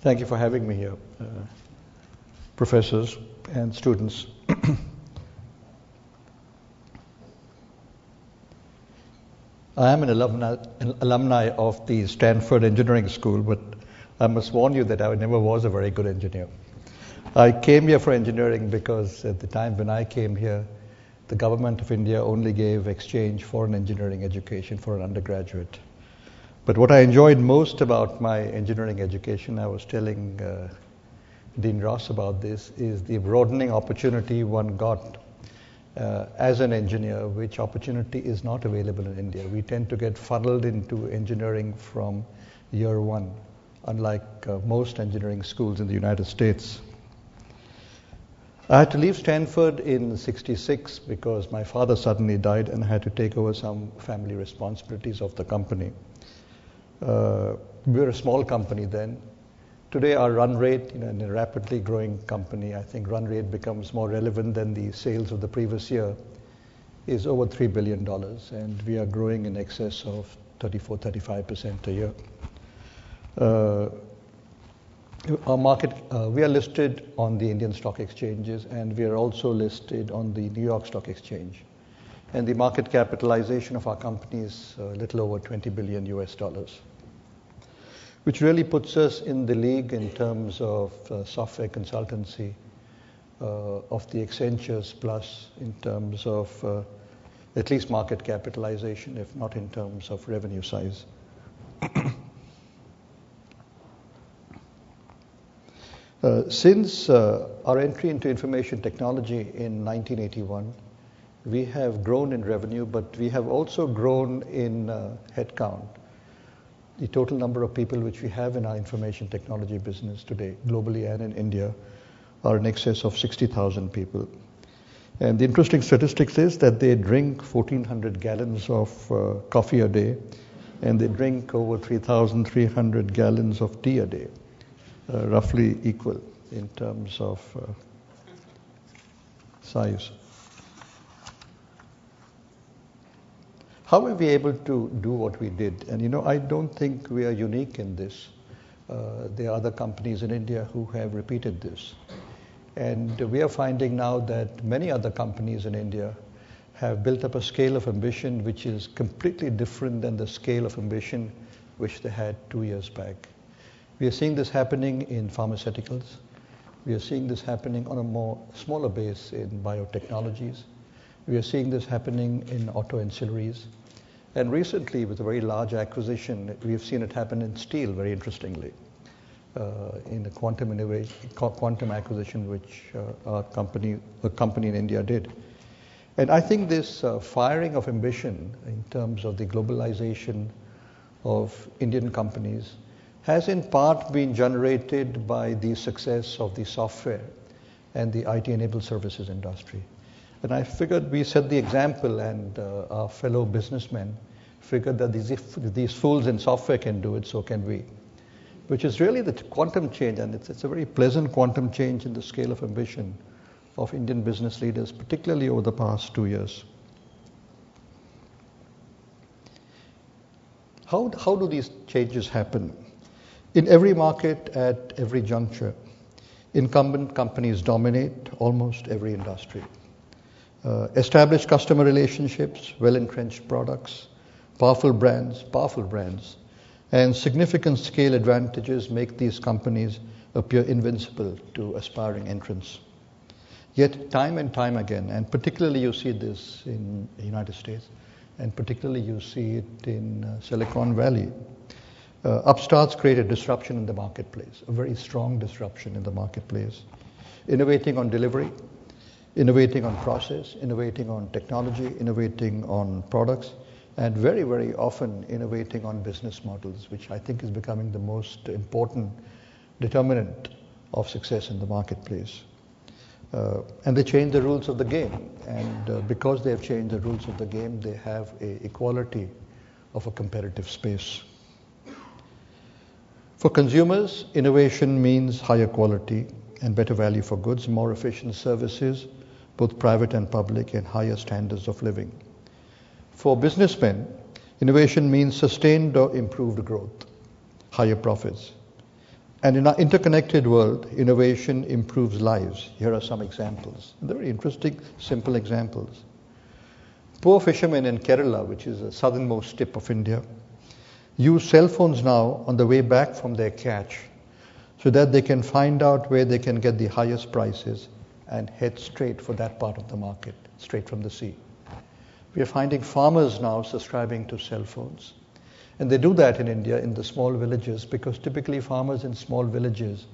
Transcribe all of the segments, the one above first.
Thank you for having me here, professors and students. I am an alumni of the Stanford Engineering School, but I must warn you that I never was a very good engineer. I came here for engineering because at the time when I came here, the government of India only gave exchange for an engineering education for an undergraduate. But what I enjoyed most about my engineering education, I was telling Dean Ross about this, is the broadening opportunity one got as an engineer, which opportunity is not available in India. We tend to get funneled into engineering from year one, unlike most engineering schools in the United States. I had to leave Stanford in '66 because my father suddenly died and I had to take over some family responsibilities of the company. We were a small company then. Today our run rate, in a rapidly growing company, I think run rate becomes more relevant than the sales of the previous year, is over $3 billion, and we are growing in excess of 34-35% a year. Our market, we are listed on the Indian stock exchanges, and we are also listed on the New York Stock Exchange. And the market capitalization of our company is a little over $20 billion US, which really puts us in the league in terms of software consultancy of the Accentures plus in terms of at least market capitalization, if not in terms of revenue size. Since our entry into information technology in 1981, we have grown in revenue, but we have also grown in headcount. The total number of people which we have in our information technology business today, globally and in India, are in excess of 60,000 people. And the interesting statistics is that they drink 1,400 gallons of coffee a day, and they drink over 3,300 gallons of tea a day. Roughly equal in terms of size. How were we able to do what we did? And I don't think we are unique in this. There are other companies in India who have repeated this. And we are finding now that many other companies in India have built up a scale of ambition which is completely different than the scale of ambition which they had 2 years back. We are seeing this happening in pharmaceuticals. We are seeing this happening on a smaller base in biotechnologies. We are seeing this happening in auto ancillaries. And recently, with a very large acquisition, we've seen it happen in steel, very interestingly, in the quantum acquisition which a company in India did. And I think this firing of ambition in terms of the globalization of Indian companies has in part been generated by the success of the software and the IT-enabled services industry. And I figured we set the example, and our fellow businessmen figured that these fools in software can do it, so can we. Which is really the quantum change, and it's a very pleasant quantum change in the scale of ambition of Indian business leaders, particularly over the past 2 years. How do these changes happen? In every market, at every juncture, incumbent companies dominate almost every industry. Established customer relationships, well-entrenched products, powerful brands, and significant scale advantages make these companies appear invincible to aspiring entrants. Yet time and time again, and particularly you see this in the United States, and particularly you see it in Silicon Valley, upstarts create a disruption in the marketplace, a very strong disruption in the marketplace, innovating on delivery, innovating on process, innovating on technology, innovating on products, and very, very often innovating on business models, which I think is becoming the most important determinant of success in the marketplace. And they change the rules of the game. And because they have changed the rules of the game, they have an equality of a competitive space. For consumers, innovation means higher quality and better value for goods, more efficient services, both private and public, and higher standards of living. For businessmen, innovation means sustained or improved growth, higher profits, And in our interconnected world, innovation improves lives. Here are some examples. They're very interesting, simple examples. Poor fishermen in Kerala, which is the southernmost tip of India, use cell phones now on the way back from their catch so that they can find out where they can get the highest prices and head straight for that part of the market, straight from the sea. We are finding farmers now subscribing to cell phones. And they do that in India in the small villages because typically farmers in small villages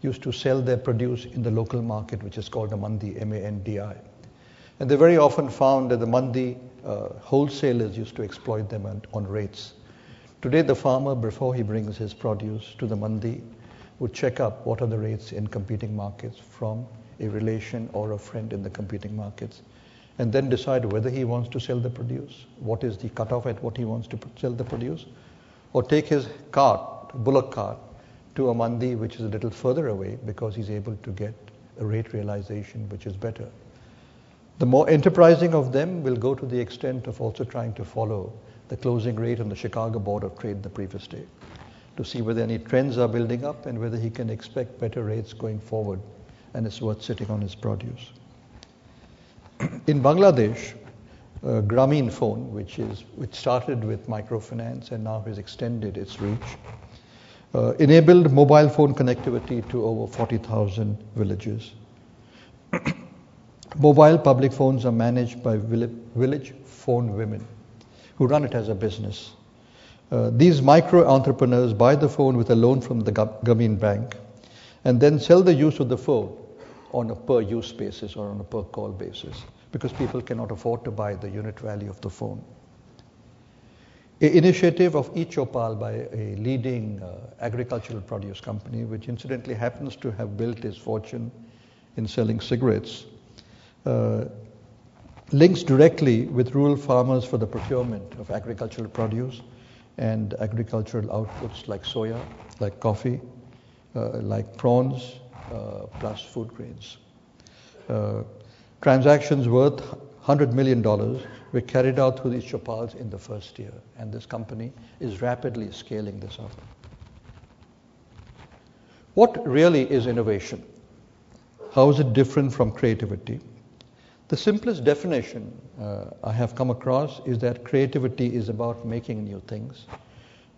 used to sell their produce in the local market, which is called a mandi, M-A-N-D-I. And they very often found that the mandi wholesalers used to exploit them on rates. Today the farmer, before he brings his produce to the mandi, would check up what are the rates in competing markets from a relation or a friend in the competing markets, and then decide whether he wants to sell the produce, what is the cutoff at what he wants to sell the produce, or take his cart, bullock cart, to a mandi which is a little further away because he's able to get a rate realization which is better. The more enterprising of them will go to the extent of also trying to follow the closing rate on the Chicago Board of Trade the previous day to see whether any trends are building up and whether he can expect better rates going forward and it's worth sitting on his produce. In Bangladesh, Grameen Phone, which started with microfinance and now has extended its reach, enabled mobile phone connectivity to over 40,000 villages. Mobile public phones are managed by village phone women who run it as a business. These micro-entrepreneurs buy the phone with a loan from the Grameen Bank and then sell the use of the phone on a per-use basis or on a per-call basis because people cannot afford to buy the unit value of the phone. An initiative of e-Chopal by a leading agricultural produce company, which incidentally happens to have built its fortune in selling cigarettes, links directly with rural farmers for the procurement of agricultural produce and agricultural outputs like soya, like coffee, like prawns, plus food grains. Transactions worth $100 million were carried out through these Chopals in the first year, and this company is rapidly scaling this up. What really is innovation? How is it different from creativity? The simplest definition I have come across is that creativity is about making new things,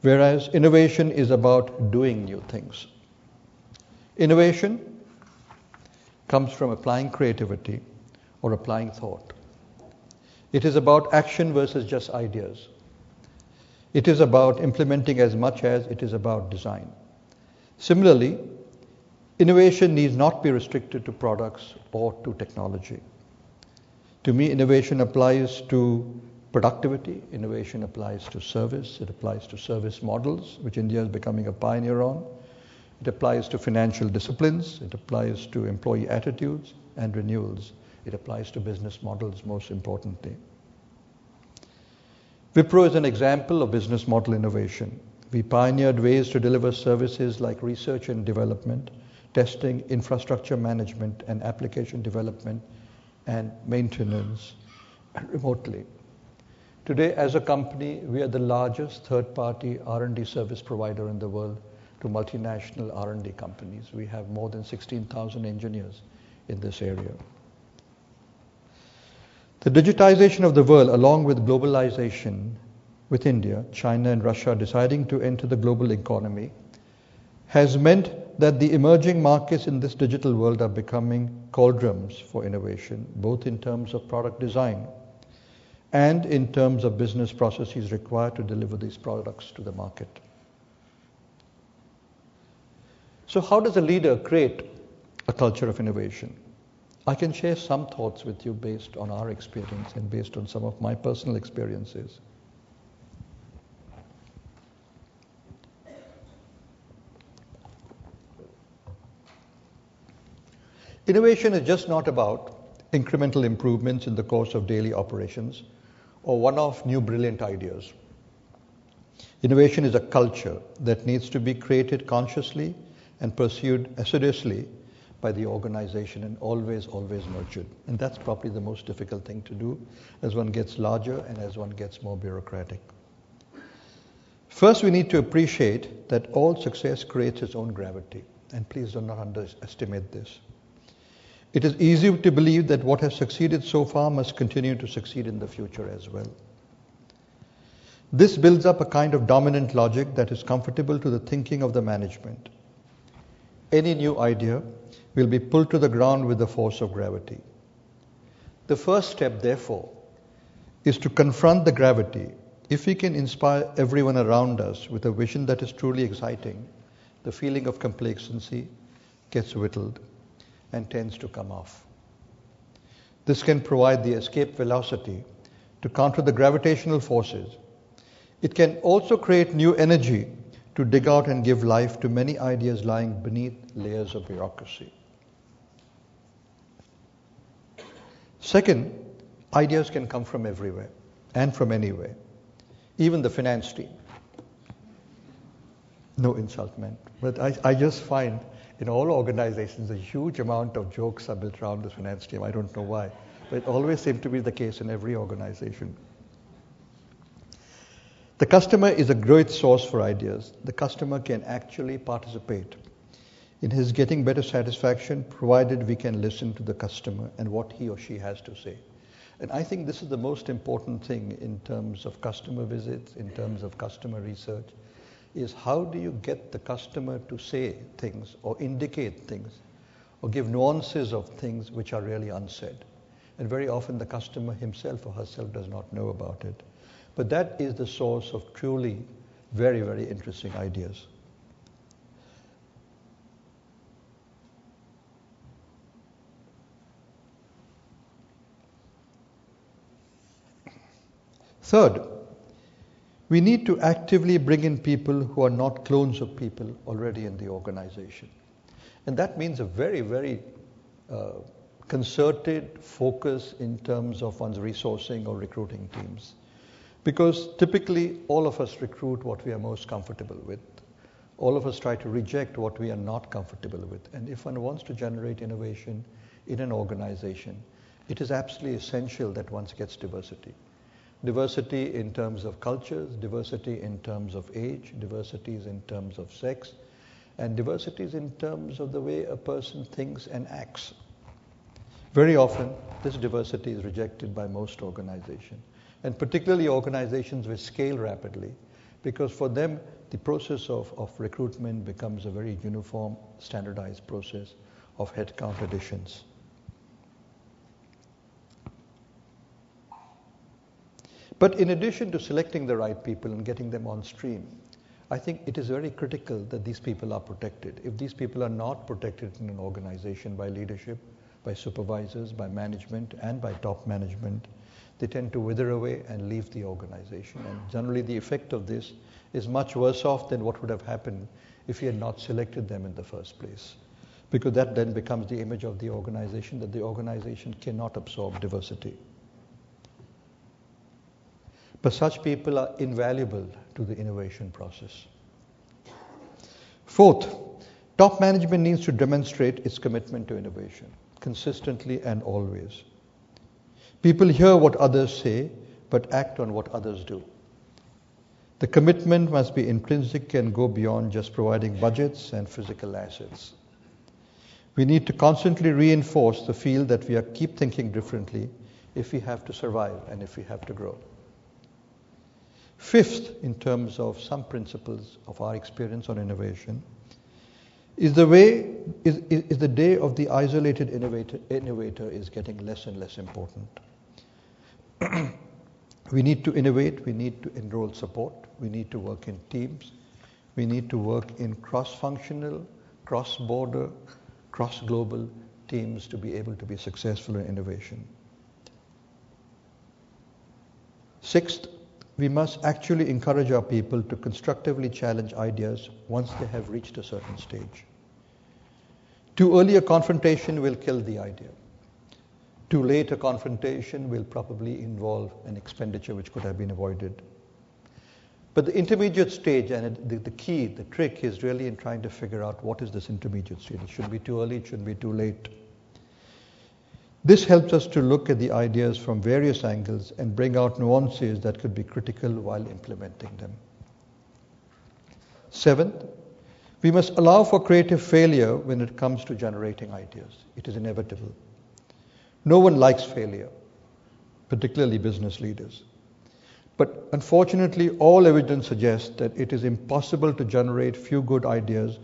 whereas innovation is about doing new things. Innovation comes from applying creativity or applying thought. It is about action versus just ideas. It is about implementing as much as it is about design. Similarly, innovation needs not be restricted to products or to technology. To me, innovation applies to productivity, innovation applies to service, it applies to service models, which India is becoming a pioneer on. It applies to financial disciplines, it applies to employee attitudes and renewals. It applies to business models, most importantly. Wipro is an example of business model innovation. We pioneered ways to deliver services like research and development, testing, infrastructure management, and application development and maintenance remotely. Today, as a company, we are the largest third-party R&D service provider in the world to multinational R&D companies. We have more than 16,000 engineers in this area. The digitization of the world, along with globalization, with India, China, and Russia deciding to enter the global economy, has meant that the emerging markets in this digital world are becoming cauldrons for innovation, both in terms of product design and in terms of business processes required to deliver these products to the market. So how does a leader create a culture of innovation? I can share some thoughts with you based on our experience and based on some of my personal experiences. Innovation is just not about incremental improvements in the course of daily operations or one-off new brilliant ideas. Innovation is a culture that needs to be created consciously and pursued assiduously by the organization and always nurtured. And that's probably the most difficult thing to do as one gets larger and as one gets more bureaucratic. First, we need to appreciate that all success creates its own gravity. And please do not underestimate this. It is easy to believe that what has succeeded so far must continue to succeed in the future as well. This builds up a kind of dominant logic that is comfortable to the thinking of the management. Any new idea will be pulled to the ground with the force of gravity. The first step, therefore, is to confront the gravity. If we can inspire everyone around us with a vision that is truly exciting, the feeling of complacency gets whittled and tends to come off. This can provide the escape velocity to counter the gravitational forces. It can also create new energy to dig out and give life to many ideas lying beneath layers of bureaucracy. Second, ideas can come from everywhere and from anywhere, even the finance team. No insult meant, but I just find in all organizations a huge amount of jokes are built around the finance team. I don't know why, but it always seems to be the case in every organization. The customer is a great source for ideas. The customer can actually participate in his getting better satisfaction, provided we can listen to the customer and what he or she has to say. And I think this is the most important thing in terms of customer visits, in terms of customer research, is how do you get the customer to say things or indicate things or give nuances of things which are really unsaid. And very often the customer himself or herself does not know about it. But that is the source of truly very, very interesting ideas. Third, we need to actively bring in people who are not clones of people already in the organization. And that means a very, very concerted focus in terms of one's resourcing or recruiting teams. Because typically all of us recruit what we are most comfortable with. All of us try to reject what we are not comfortable with. And if one wants to generate innovation in an organization, it is absolutely essential that one gets diversity. Diversity in terms of cultures, diversity in terms of age, diversities in terms of sex, and diversities in terms of the way a person thinks and acts. Very often, this diversity is rejected by most organizations, and particularly organizations which scale rapidly, because for them, the process of recruitment becomes a very uniform, standardized process of headcount additions. But in addition to selecting the right people and getting them on stream, I think it is very critical that these people are protected. If these people are not protected in an organization by leadership, by supervisors, by management, and by top management, they tend to wither away and leave the organization. And generally the effect of this is much worse off than what would have happened if you had not selected them in the first place. Because that then becomes the image of the organization, that the organization cannot absorb diversity. But such people are invaluable to the innovation process. Fourth, top management needs to demonstrate its commitment to innovation, consistently and always. People hear what others say, but act on what others do. The commitment must be intrinsic and go beyond just providing budgets and physical assets. We need to constantly reinforce the feel that we keep thinking differently if we have to survive and if we have to grow. Fifth, in terms of some principles of our experience on innovation, is the day of the isolated innovator is getting less and less important. We need to innovate, we need to enroll support, we need to work in teams, we need to work in cross-functional, cross-border, cross-global teams to be able to be successful in innovation. Sixth, we must actually encourage our people to constructively challenge ideas once they have reached a certain stage. Too early a confrontation will kill the idea. Too late a confrontation will probably involve an expenditure which could have been avoided. But the intermediate stage, and the key, the trick is really in trying to figure out what is this intermediate stage. It shouldn't be too early, it shouldn't be too late. This helps us to look at the ideas from various angles and bring out nuances that could be critical while implementing them. Seventh, we must allow for creative failure when it comes to generating ideas. It is inevitable. No one likes failure, particularly business leaders. But unfortunately, all evidence suggests that it is impossible to generate few good ideas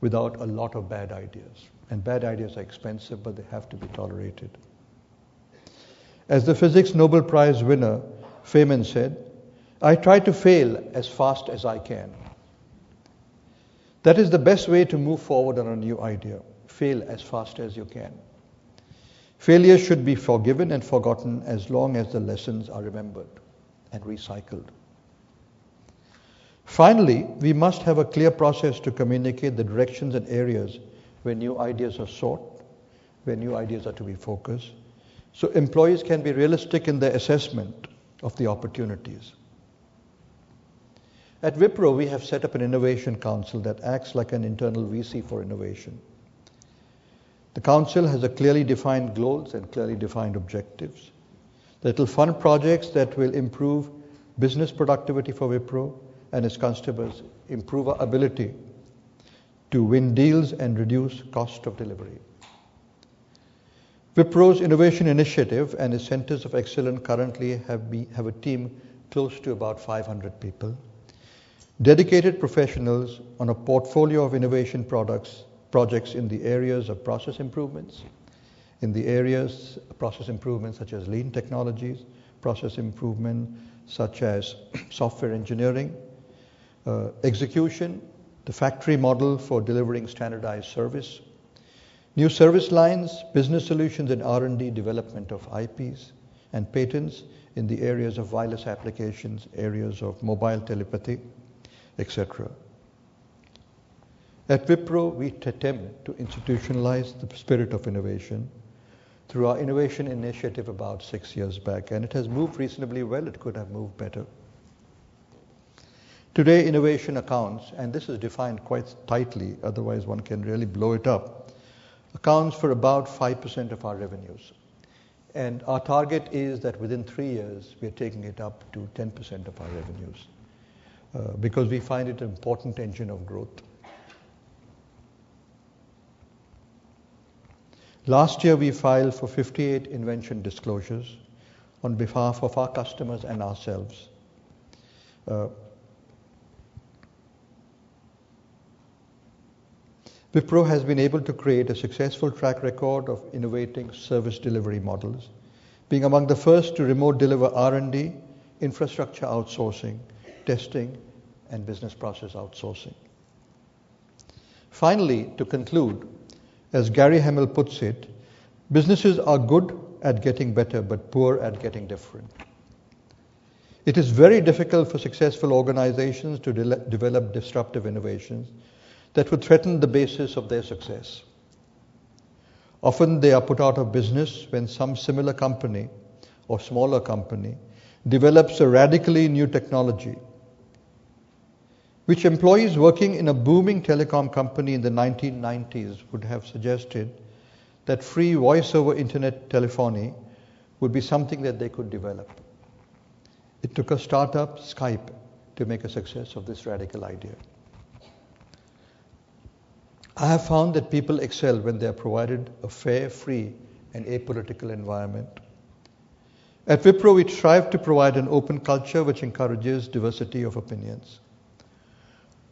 without a lot of bad ideas. And bad ideas are expensive, but they have to be tolerated. As the Physics Nobel Prize winner Feynman said, "I try to fail as fast as I can." That is the best way to move forward on a new idea. Fail as fast as you can. Failure should be forgiven and forgotten as long as the lessons are remembered and recycled. Finally, we must have a clear process to communicate the directions and areas where new ideas are sought, where new ideas are to be focused, so employees can be realistic in their assessment of the opportunities. At Wipro, we have set up an innovation council that acts like an internal VC for innovation. The council has a clearly defined goals and clearly defined objectives. That will fund projects that will improve business productivity for Wipro and its customers, improve our ability to win deals and reduce cost of delivery. Wipro's innovation initiative and its centers of excellence currently have a team close to about 500 people, dedicated professionals on a portfolio of innovation projects in the areas of process improvements, such as lean technologies, process improvement such as software engineering, execution, the factory model for delivering standardized service, new service lines, business solutions and R&D development of IPs and patents in the areas of wireless applications, areas of mobile telepathy, etc. At Wipro, we attempt to institutionalize the spirit of innovation through our innovation initiative about 6 years back, and it has moved reasonably well. It could have moved better. Today, innovation accounts, and this is defined quite tightly, otherwise one can really blow it up, accounts for about 5% of our revenues. And our target is that within 3 years, we are taking it up to 10% of our revenues, because we find it an important engine of growth. Last year, we filed for 58 invention disclosures on behalf of our customers and ourselves. Wipro has been able to create a successful track record of innovating service delivery models, being among the first to remote deliver R&D, infrastructure outsourcing, testing, and business process outsourcing. Finally, to conclude, as Gary Hamel puts it, businesses are good at getting better, but poor at getting different. It is very difficult for successful organizations to develop disruptive innovations that would threaten the basis of their success. Often they are put out of business when some similar company or smaller company develops a radically new technology, which employees working in a booming telecom company in the 1990s would have suggested that free voice-over internet telephony would be something that they could develop. It took a startup, Skype, to make a success of this radical idea. I have found that people excel when they are provided a fair, free, and apolitical environment. At Wipro, we strive to provide an open culture which encourages diversity of opinions.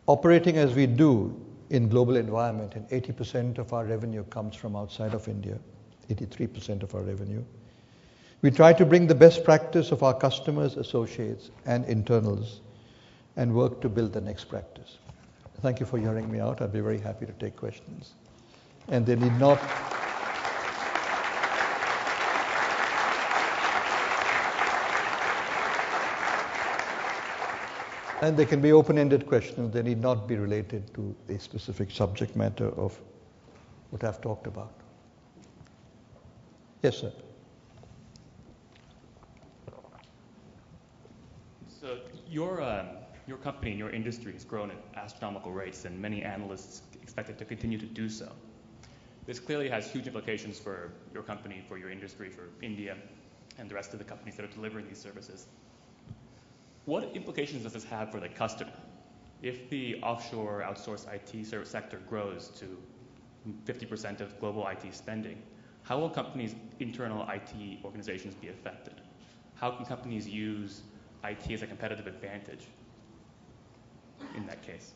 Operating as we do in global environment, and 80% of our revenue comes from outside of India, 83% of our revenue, we try to bring the best practice of our customers, associates, and internals, and work to build the next practice. Thank you for hearing me out. I'd be very happy to take questions. And they need not... And they can be open-ended questions. They need not be related to a specific subject matter of what I've talked about. Yes, sir. So your company and your industry has grown at astronomical rates, and many analysts expect it to continue to do so. This clearly has huge implications for your company, for your industry, for India, and the rest of the companies that are delivering these services. What implications does this have for the customer? If the offshore outsourced IT service sector grows to 50% of global IT spending, how will companies' internal IT organizations be affected? How can companies use IT as a competitive advantage in that case?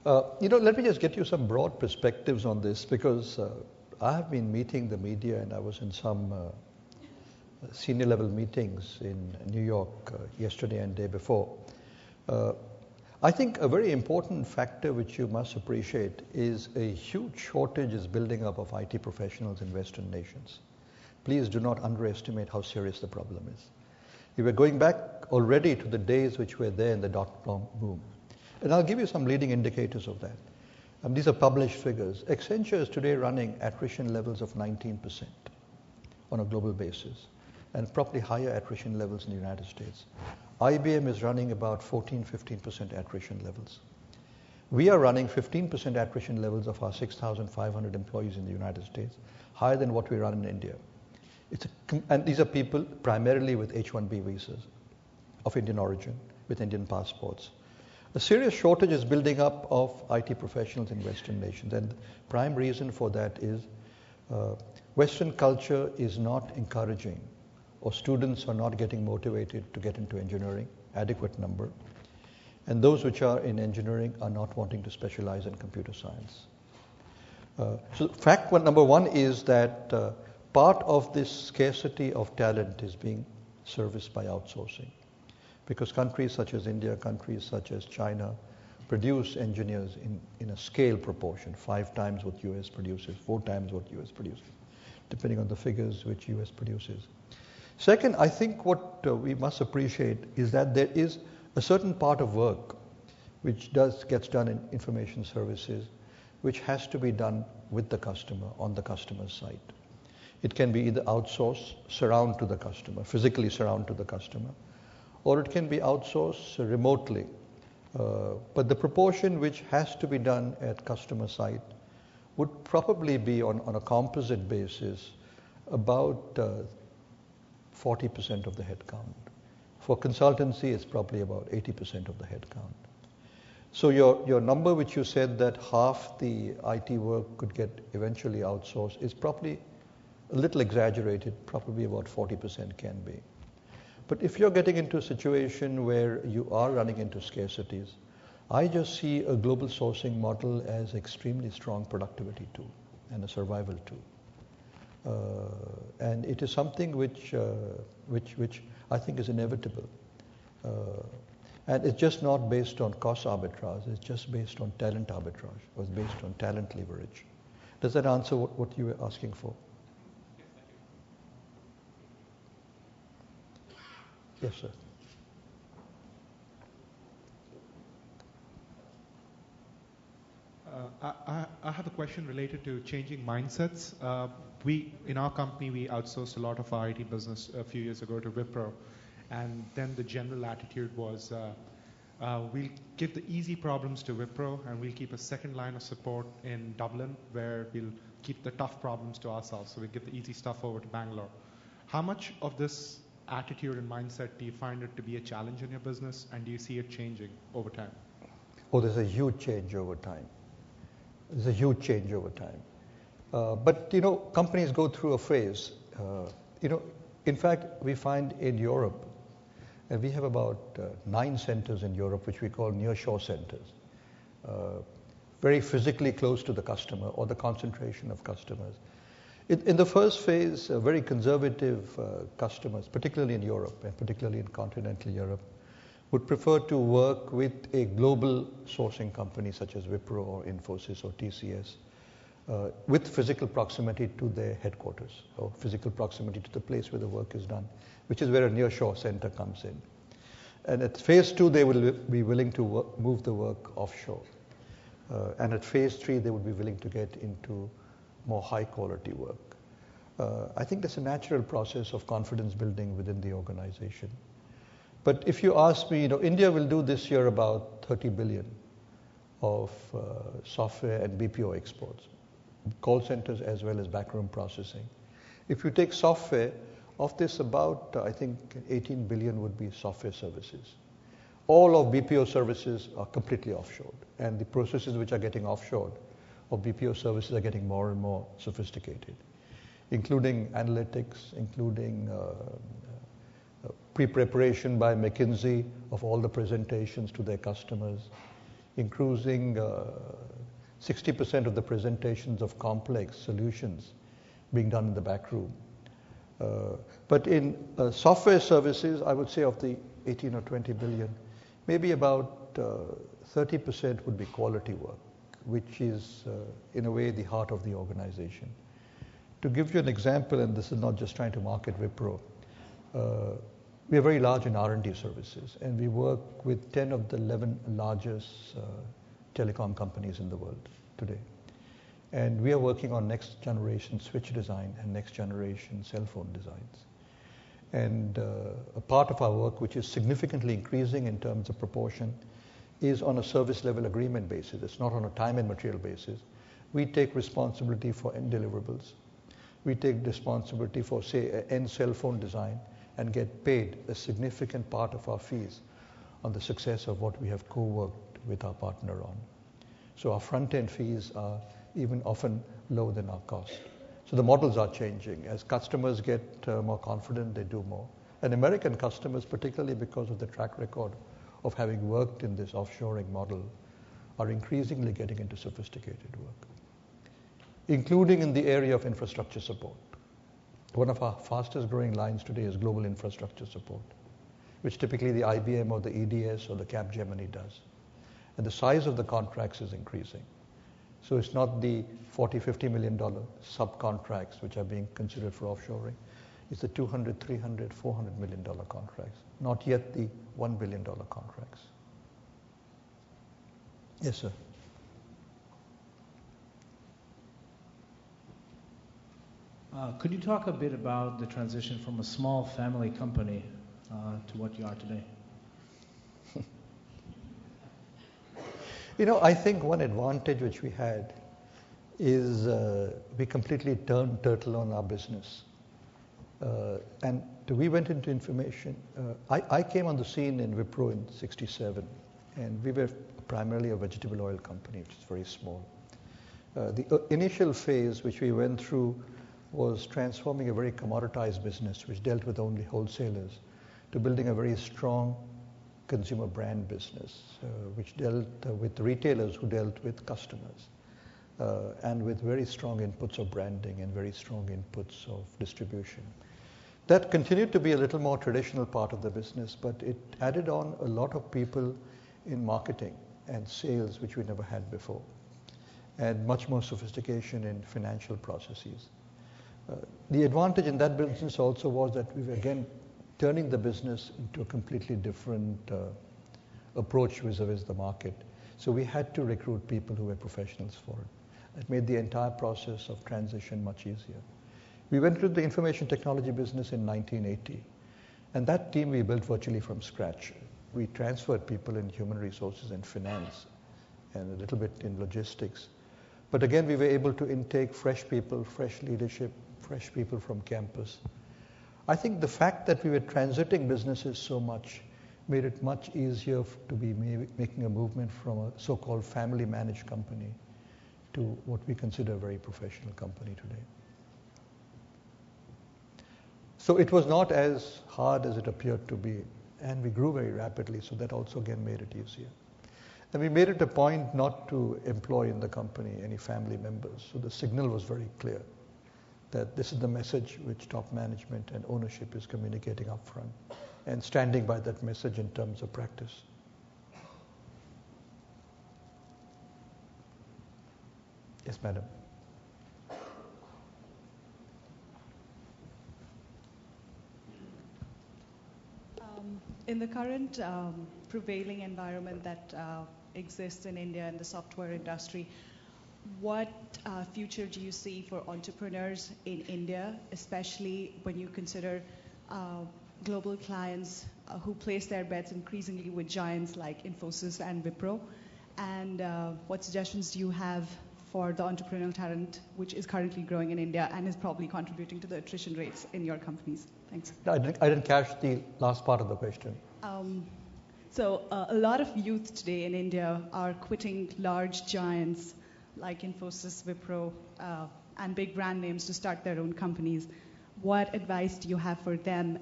Let me just get you some broad perspectives on this, because I have been meeting the media, and I was in some senior level meetings in New York yesterday and day before. I think a very important factor which you must appreciate is a huge shortage is building up of IT professionals in Western nations. Please do not underestimate how serious the problem is. We were going back already to the days which were there in the dot-com boom. And I'll give you some leading indicators of that. These are published figures. Accenture is today running attrition levels of 19% on a global basis, and probably higher attrition levels in the United States. IBM is running about 14-15% attrition levels. We are running 15% attrition levels of our 6,500 employees in the United States, higher than what we run in India. And these are people primarily with H-1B visas of Indian origin, with Indian passports. A serious shortage is building up of IT professionals in Western nations, and the prime reason for that is Western culture is not encouraging, or students are not getting motivated to get into engineering, adequate number, and those which are in engineering are not wanting to specialize in computer science. So fact number one is that part of this scarcity of talent is being serviced by outsourcing, because countries such as India, countries such as China produce engineers in a scale proportion, 5 times what US produces, 4 times what US produces, depending on the figures which US produces. Second, I think what we must appreciate is that there is a certain part of work which gets done in information services, which has to be done with the customer, on the customer's site. It can be either outsourced, surround to the customer, physically surround to the customer, or it can be outsourced remotely. But the proportion which has to be done at customer site would probably be on a composite basis about 40% of the headcount. For consultancy, it's probably about 80% of the headcount. So your number which you said that half the IT work could get eventually outsourced is probably a little exaggerated, probably about 40% can be. But if you're getting into a situation where you are running into scarcities, I just see a global sourcing model as extremely strong productivity tool and a survival tool. And it is something which I think is inevitable. And it's just not based on cost arbitrage, it's just based on talent arbitrage, or it's based on talent leverage. Does that answer what you were asking for? Yes, sir. I have a question related to changing mindsets. In our company, we outsourced a lot of our IT business a few years ago to Wipro. And then the general attitude was, we'll give the easy problems to Wipro, and we'll keep a second line of support in Dublin, where we'll keep the tough problems to ourselves. So we give the easy stuff over to Bangalore. How much of this attitude and mindset do you find it to be a challenge in your business, and do you see it changing over time? Oh, there's a huge change over time. There's a huge change over time. But, companies go through a phase. In fact, we find in Europe, and we have about 9 centers in Europe, which we call nearshore centers, very physically close to the customer or the concentration of customers. In the first phase, very conservative customers, particularly in Europe and particularly in continental Europe, would prefer to work with a global sourcing company such as Wipro or Infosys or TCS, with physical proximity to their headquarters or physical proximity to the place where the work is done, which is where a nearshore center comes in. And at phase 2, they will be willing to move the work offshore. And at phase 3, they would be willing to get into more high quality work. I think that's a natural process of confidence building within the organization. But if you ask me, India will do this year about 30 billion of software and BPO exports, call centers as well as backroom processing. If you take software, of this about, I think 18 billion would be software services. all of BPO services are completely offshored, and the processes which are getting offshored of BPO services are getting more and more sophisticated, including analytics, including pre-preparation by McKinsey of all the presentations to their customers, including 60% of the presentations of complex solutions being done in the back room. But in software services, I would say of the 18 or 20 billion, maybe about 30% would be quality work, which is in a way the heart of the organization. To give you an example, and this is not just trying to market Wipro, we are very large in R&D services, and we work with 10 of the 11 largest telecom companies in the world today. And we are working on next generation switch design and next generation cell phone designs. And a part of our work, which is significantly increasing in terms of proportion, is on a service level agreement basis. It's not on a time and material basis. We take responsibility for end deliverables. We take responsibility for, say, an end cell phone design and get paid a significant part of our fees on the success of what we have co-worked with our partner on. So our front-end fees are even often lower than our cost. So the models are changing. As customers get more confident, they do more. And American customers, particularly because of the track record of having worked in this offshoring model, are increasingly getting into sophisticated work, including in the area of infrastructure support. One of our fastest growing lines today is global infrastructure support, which typically the IBM or the EDS or the Capgemini does. And the size of the contracts is increasing. So it's not the $40, $50 million subcontracts which are being considered for offshoring. It's the $200, $300, $400 million contracts, not yet the $1 billion contracts. Yes, sir. Could you talk a bit about the transition from a small family company to what you are today? You know, I think one advantage which we had is we completely turned turtle on our business. And we went into information. I came on the scene in Wipro in '67, and we were primarily a vegetable oil company, which is very small. The initial phase which we went through was transforming a very commoditized business, which dealt with only wholesalers, to building a very strong consumer brand business, which dealt with retailers who dealt with customers, and with very strong inputs of branding and very strong inputs of distribution. That continued to be a little more traditional part of the business, but it added on a lot of people in marketing and sales, which we never had before, and much more sophistication in financial processes. The advantage in that business also was that we were again turning the business into a completely different approach vis-a-vis the market. So we had to recruit people who were professionals for it. It made the entire process of transition much easier. We went into the information technology business in 1980, and that team we built virtually from scratch. We transferred people in human resources and finance, and a little bit in logistics. But again, we were able to intake fresh people, fresh leadership, fresh people from campus. I think the fact that we were transiting businesses so much made it much easier to be making a movement from a so-called family managed company to what we consider a very professional company today. So it was not as hard as it appeared to be, and we grew very rapidly, so that also again made it easier. And we made it a point not to employ in the company any family members, so the signal was very clear that this is the message which top management and ownership is communicating up front, and standing by that message in terms of practice. Yes, madam. In the current prevailing environment that exists in India in the software industry, what future do you see for entrepreneurs in India, especially when you consider global clients who place their bets increasingly with giants like Infosys and Wipro? And what suggestions do you have for the entrepreneurial talent which is currently growing in India and is probably contributing to the attrition rates in your companies? Thanks. I didn't catch the last part of the question. So a lot of youth today in India are quitting large giants like Infosys, Wipro, and big brand names to start their own companies. What advice do you have for them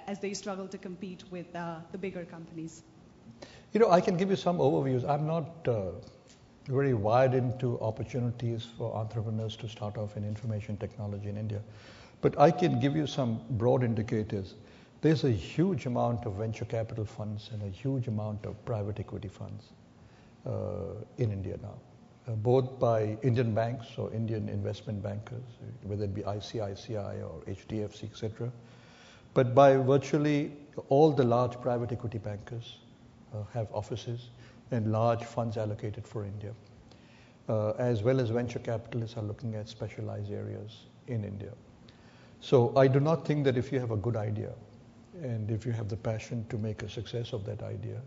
as they struggle to compete with the bigger companies? I can give you some overviews. I'm not very wired into opportunities for entrepreneurs to start off in information technology in India. But I can give you some broad indicators. There's a huge amount of venture capital funds and a huge amount of private equity funds in India now, both by Indian banks or Indian investment bankers, whether it be ICICI or HDFC, etc., but by virtually all the large private equity bankers have offices and large funds allocated for India, as well as venture capitalists are looking at specialized areas in India. So I do not think that if you have a good idea and if you have the passion to make a success of that idea,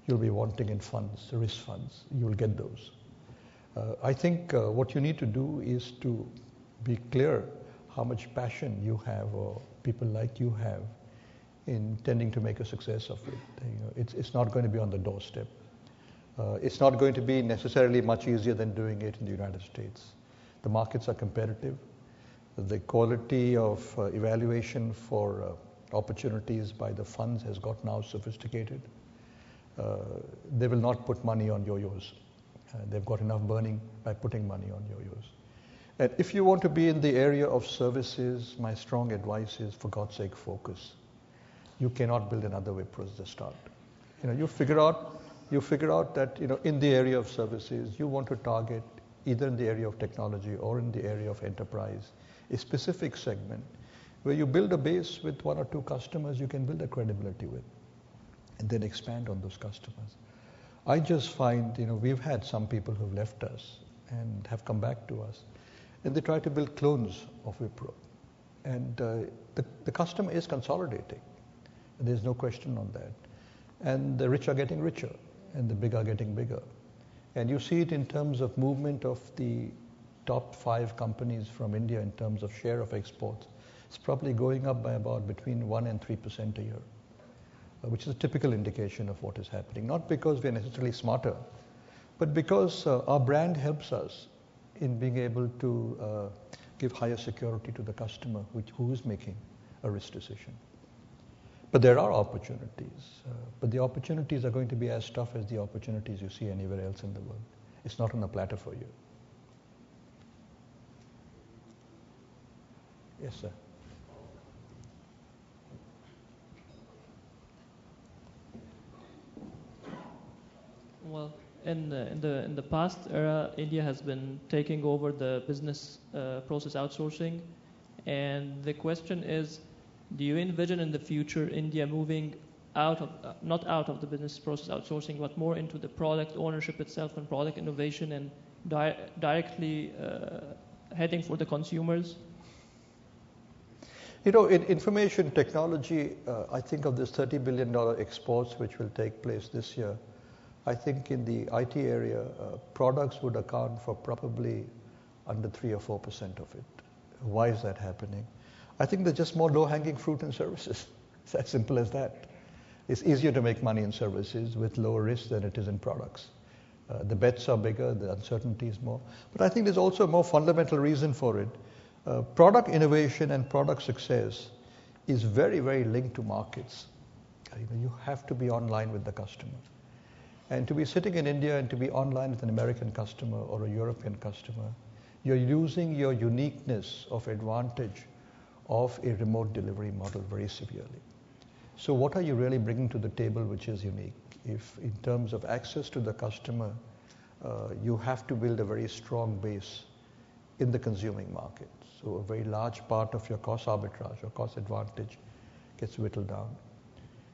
you'll be wanting in funds, risk funds. You'll get those. I think what you need to do is to be clear how much passion you have or people like you have in tending to make a success of it. It's not going to be on the doorstep. It's not going to be necessarily much easier than doing it in the United States. The markets are competitive. The quality of evaluation for opportunities by the funds has got now sophisticated. They will not put money on yo-yos. They've got enough burning by putting money on yo-yos. And if you want to be in the area of services, my strong advice is, for God's sake, focus. You cannot build another Wipros at the start. You figure out that in the area of services, you want to target either in the area of technology or in the area of enterprise, a specific segment where you build a base with one or two customers you can build a credibility with, and then expand on those customers. I just find, we've had some people who've left us and have come back to us, and they try to build clones of Wipro. And the customer is consolidating. There's no question on that. And the rich are getting richer, and the big are getting bigger. And you see it in terms of movement of the top 5 companies from India in terms of share of exports. It's probably going up by about between 1% and 3% a year, which is a typical indication of what is happening. Not because we're necessarily smarter, but because our brand helps us in being able to give higher security to the customer who is making a risk decision. But there are opportunities, but the opportunities are going to be as tough as the opportunities you see anywhere else in the world. It's not on a platter for you. Yes, sir. Well, in the past era, India has been taking over the business process outsourcing, and the question is, do you envision in the future India moving not out of the business process outsourcing, but more into the product ownership itself and product innovation and directly heading for the consumers? In information technology, I think of this $30 billion exports which will take place this year. I think in the IT area, products would account for probably under 3 or 4% of it. Why is that happening? I think there's just more low-hanging fruit in services. It's as simple as that. It's easier to make money in services with lower risk than it is in products. The bets are bigger, the uncertainty is more. But I think there's also a more fundamental reason for it. Product innovation and product success is very, very linked to markets. You have to be online with the customer. And to be sitting in India and to be online with an American customer or a European customer, you're losing your uniqueness of advantage of a remote delivery model very severely. So what are you really bringing to the table which is unique? If in terms of access to the customer, you have to build a very strong base in the consuming market. So a very large part of your cost arbitrage or cost advantage gets whittled down.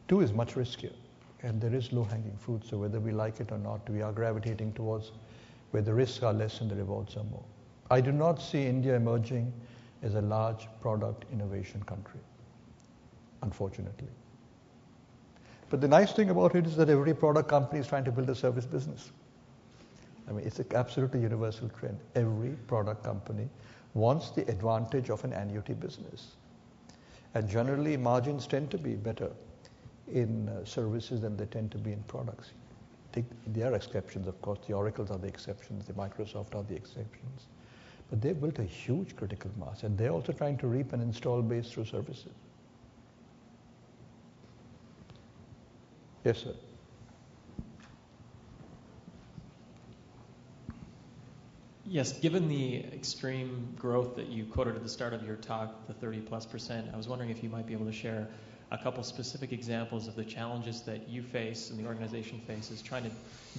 2 is much riskier, and there is low-hanging fruit. So whether we like it or not, we are gravitating towards where the risks are less and the rewards are more. I do not see India emerging as a large product innovation country, unfortunately. But the nice thing about it is that every product company is trying to build a service business. I mean, it's an absolutely universal trend. Every product company wants the advantage of an annuity business. And generally, margins tend to be better in services than they tend to be in products. There are exceptions, of course. The Oracles are the exceptions. The Microsoft are the exceptions. But they've built a huge critical mass, and they're also trying to reap an install base through services. Yes, sir. Yes, given the extreme growth that you quoted at the start of your talk, the 30+%, I was wondering if you might be able to share a couple specific examples of the challenges that you face and the organization faces trying to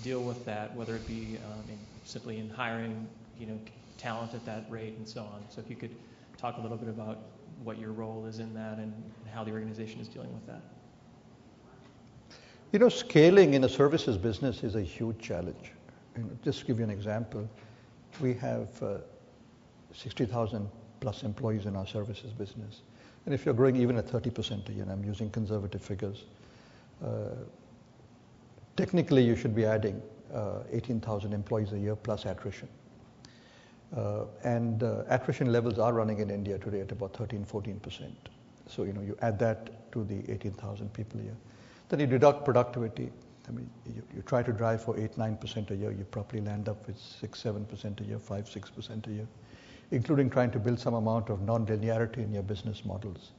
deal with that, whether it be simply in hiring, talent at that rate and so on. So if you could talk a little bit about what your role is in that and how the organization is dealing with that. Scaling in a services business is a huge challenge. Just to give you an example, we have 60,000 plus employees in our services business. And if you're growing even at 30% a year, and I'm using conservative figures, technically you should be adding 18,000 employees a year plus attrition. And attrition levels are running in India today at about 13-14%. So you add that to the 18,000 people a year. Then you deduct productivity. You try to drive for 8-9% a year, you probably land up with 6-7% a year, 5-6% a year, including trying to build some amount of non-linearity in your business models.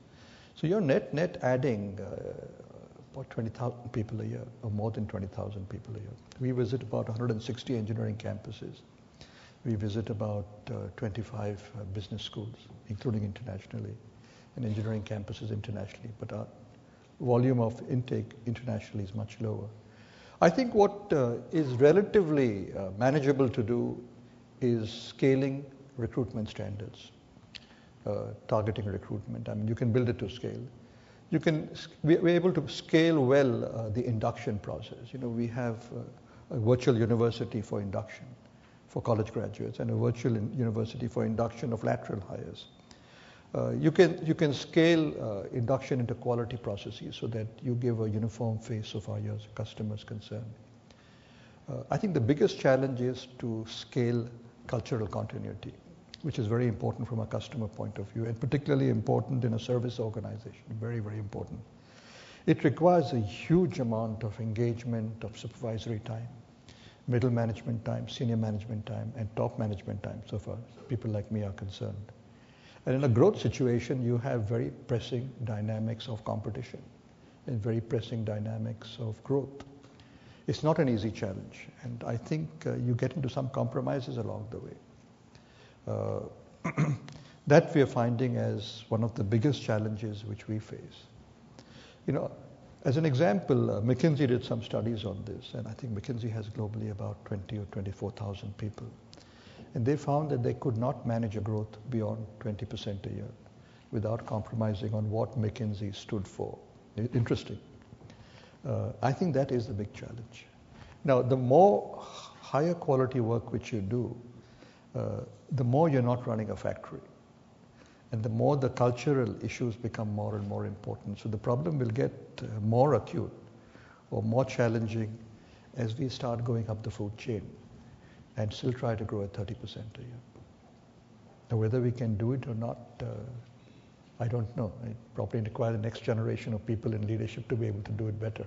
So you're net adding about 20,000 people a year, or more than 20,000 people a year. We visit about 160 engineering campuses. We visit about 25 business schools, including internationally, and engineering campuses internationally. But our volume of intake internationally is much lower. I think what is relatively manageable to do is scaling recruitment standards, targeting recruitment. You can build it to scale. We're able to scale well the induction process. We have a virtual university for induction for college graduates and a virtual university for induction of lateral hires. You can scale induction into quality processes so that you give a uniform face so far as your customers concerned. I think the biggest challenge is to scale cultural continuity, which is very important from a customer point of view, and particularly important in a service organization, very, very important. It requires a huge amount of engagement, of supervisory time, middle management time, senior management time, and top management time so far as people like me are concerned. And in a growth situation, you have very pressing dynamics of competition and very pressing dynamics of growth. It's not an easy challenge, and I think you get into some compromises along the way. That we are finding as one of the biggest challenges which we face. As an example, McKinsey did some studies on this, and I think McKinsey has globally about 20 or 24,000 people. And they found that they could not manage a growth beyond 20% a year without compromising on what McKinsey stood for. Interesting. I think that is the big challenge. Now, the more higher quality work which you do, the more you're not running a factory. And the more the cultural issues become more and more important. So the problem will get more acute or more challenging as we start going up the food chain and still try to grow at 30% a year. Now, whether we can do it or not, I don't know. It probably requires the next generation of people in leadership to be able to do it better.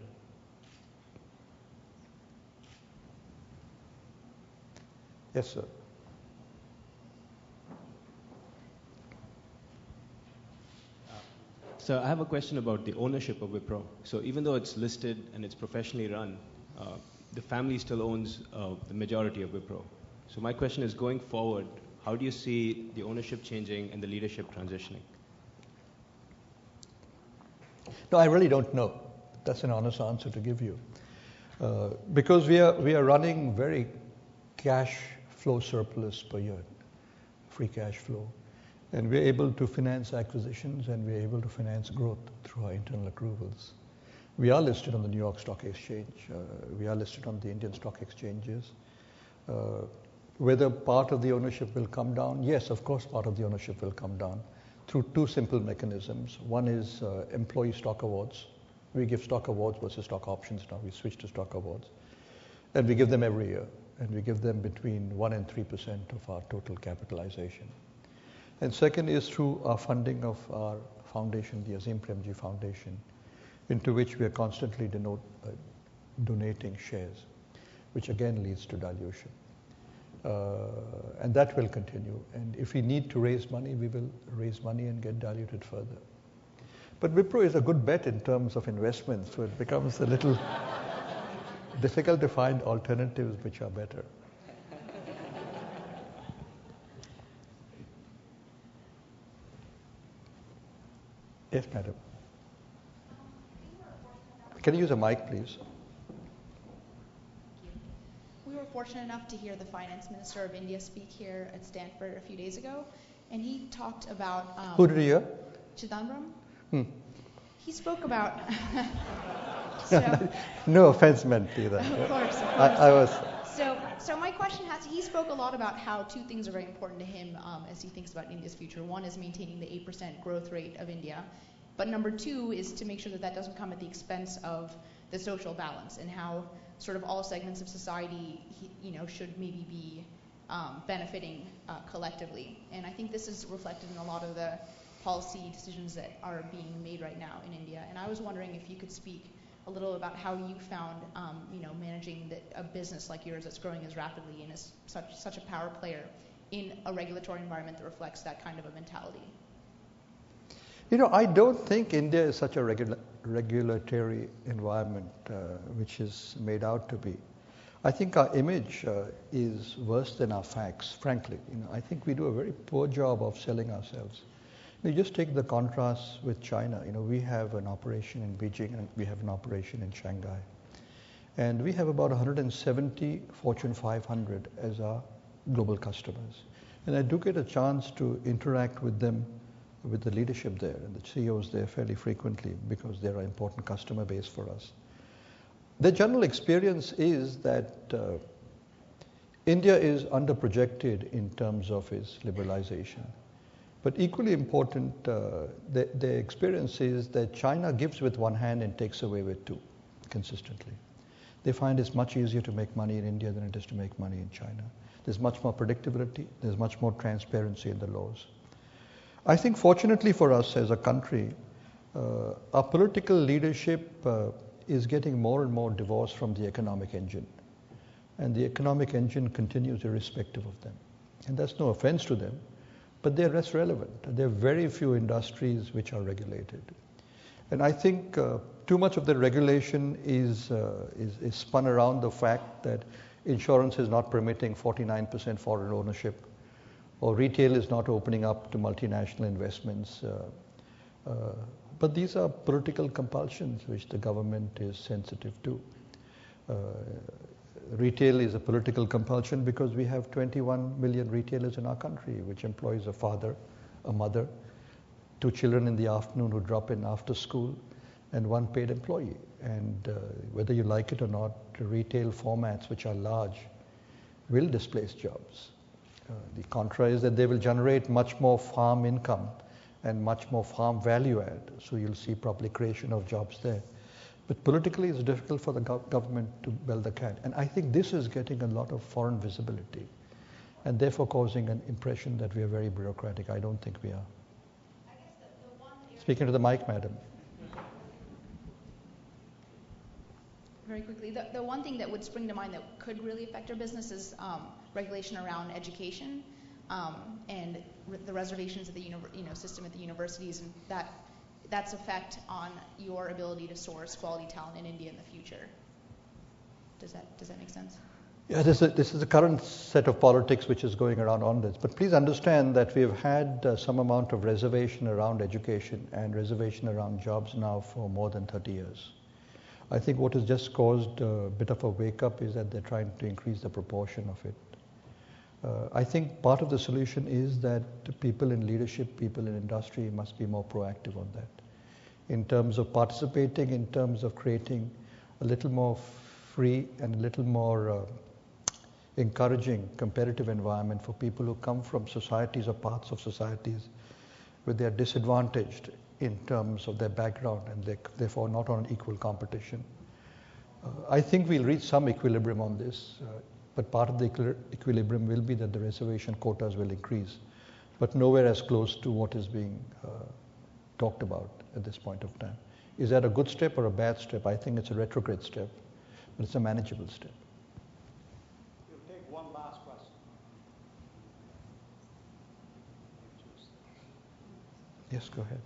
Yes, sir. So I have a question about the ownership of Wipro. So even though it's listed and it's professionally run, the family still owns the majority of Wipro. So my question is, going forward, how do you see the ownership changing and the leadership transitioning? No, I really don't know. That's an honest answer to give you. Because we are running very cash flow surplus per year, free cash flow. And we're able to finance acquisitions and we're able to finance growth through our internal accruals. We are listed on the New York Stock Exchange. We are listed on the Indian stock exchanges. Whether part of the ownership will come down? Yes, of course part of the ownership will come down through two simple mechanisms. One is employee stock awards. We give stock awards versus stock options now. We switch to stock awards. And we give them every year. And we give them between 1 and 3% of our total capitalization. And second is through our funding of our foundation, the Premji Foundation, into which we are constantly donating shares, which again leads to dilution. And that will continue. And if we need to raise money, we will raise money and get diluted further. But Wipro is a good bet in terms of investment, so it becomes a little difficult to find alternatives which are better. Yes, madam. Can you use a mic, please? We were fortunate enough to hear the finance minister of India speak here at Stanford a few days ago, and he talked about... Who did you hear? Chidambaram. He spoke about... No offense meant either. Of course. I was... So my question he spoke a lot about how two things are very important to him as he thinks about India's future. One is maintaining the 8% growth rate of India, but number two is to make sure that that doesn't come at the expense of the social balance, and how sort of all segments of society, should maybe be benefiting collectively. And I think this is reflected in a lot of the policy decisions that are being made right now in India. And I was wondering if you could speak a little about how you found, managing a business like yours that's growing as rapidly and is such a power player in a regulatory environment that reflects that kind of a mentality. I don't think India is such a regulatory environment which is made out to be. I think our image is worse than our facts, frankly. I think we do a very poor job of selling ourselves. You just take the contrast with China. We have an operation in Beijing and we have an operation in Shanghai. And we have about 170 Fortune 500 as our global customers. And I do get a chance to interact with them, with the leadership there and the CEOs there fairly frequently, because they're an important customer base for us. The general experience is that India is under-projected in terms of its liberalization. But equally important, the experience is that China gives with one hand and takes away with two, consistently. They find it's much easier to make money in India than it is to make money in China. There's much more predictability, there's much more transparency in the laws. I think fortunately for us as a country, our political leadership is getting more and more divorced from the economic engine. And the economic engine continues irrespective of them. And that's no offense to them, but they're less relevant. There are very few industries which are regulated. And I think too much of the regulation is spun around the fact that insurance is not permitting 49% foreign ownership, or retail is not opening up to multinational investments. But these are political compulsions which the government is sensitive to. Retail is a political compulsion because we have 21 million retailers in our country, which employs a father, a mother, 2 children in the afternoon who drop in after school, and 1 paid employee. And whether you like it or not, retail formats which are large will displace jobs. The contra is that they will generate much more farm income and much more farm value add. So you'll see probably creation of jobs there. But politically, it's difficult for the government to bell the cat. And I think this is getting a lot of foreign visibility and therefore causing an impression that we are very bureaucratic. I don't think we are. Speaking to the mic, madam. Very quickly, the one thing that would spring to mind that could really affect our business is regulation around education and the reservations of the system at the universities, and that's effect on your ability to source quality talent in India in the future. Does that make sense? Yeah, this is a current set of politics which is going around on this. But please understand that we've had some amount of reservation around education and reservation around jobs now for more than 30 years. I think what has just caused a bit of a wake-up is that they're trying to increase the proportion of it. I think part of the solution is that people in leadership, people in industry must be more proactive on that. In terms of participating, in terms of creating a little more free and a little more encouraging competitive environment for people who come from societies or parts of societies where they are disadvantaged in terms of their background and therefore not on equal competition. I think we'll reach some equilibrium on this, but part of the equilibrium will be that the reservation quotas will increase, but nowhere as close to what is being talked about at this point of time. Is that a good step or a bad step? I think it's a retrograde step, but it's a manageable step. We'll take one last question. Yes, go ahead.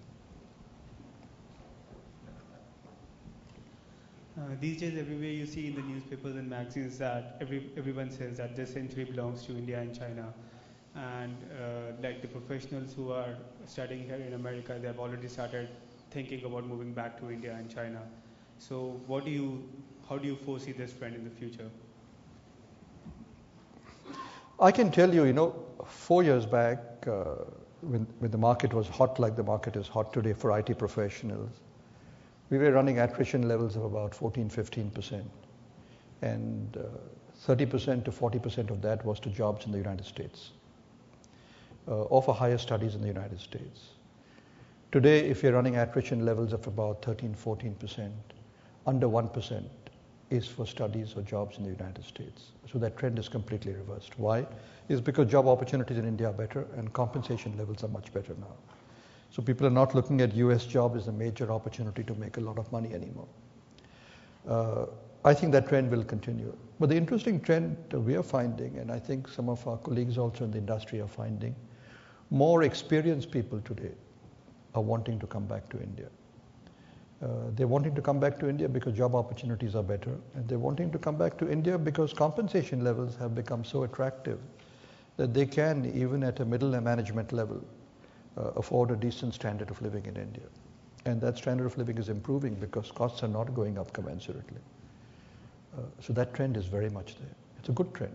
These days, everywhere you see in the newspapers and magazines that everyone says that this century belongs to India and China. And like the professionals who are studying here in America, they have already started thinking about moving back to India and China. So how do you foresee this trend in the future? I can tell you, 4 years back, when the market was hot like the market is hot today for IT professionals, we were running attrition levels of about 14-15%. And 30% to 40% of that was to jobs in the United States, or for higher studies in the United States. Today, if you're running attrition levels of about 13-14%, under 1% is for studies or jobs in the United States. So that trend is completely reversed. Why? It's because job opportunities in India are better and compensation levels are much better now. So people are not looking at US job as a major opportunity to make a lot of money anymore. I think that trend will continue. But the interesting trend we are finding, and I think some of our colleagues also in the industry are finding, more experienced people today are wanting to come back to India. They're wanting to come back to India because job opportunities are better, and they're wanting to come back to India because compensation levels have become so attractive that they can, even at a middle and management level, afford a decent standard of living in India. And that standard of living is improving because costs are not going up commensurately. So that trend is very much there. It's a good trend.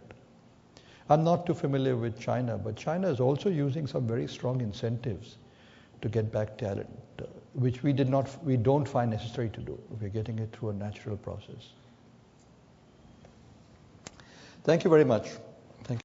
I'm not too familiar with China, but China is also using some very strong incentives to get back talent, which we don't find necessary to do. We're getting it through a natural process. Thank you very much.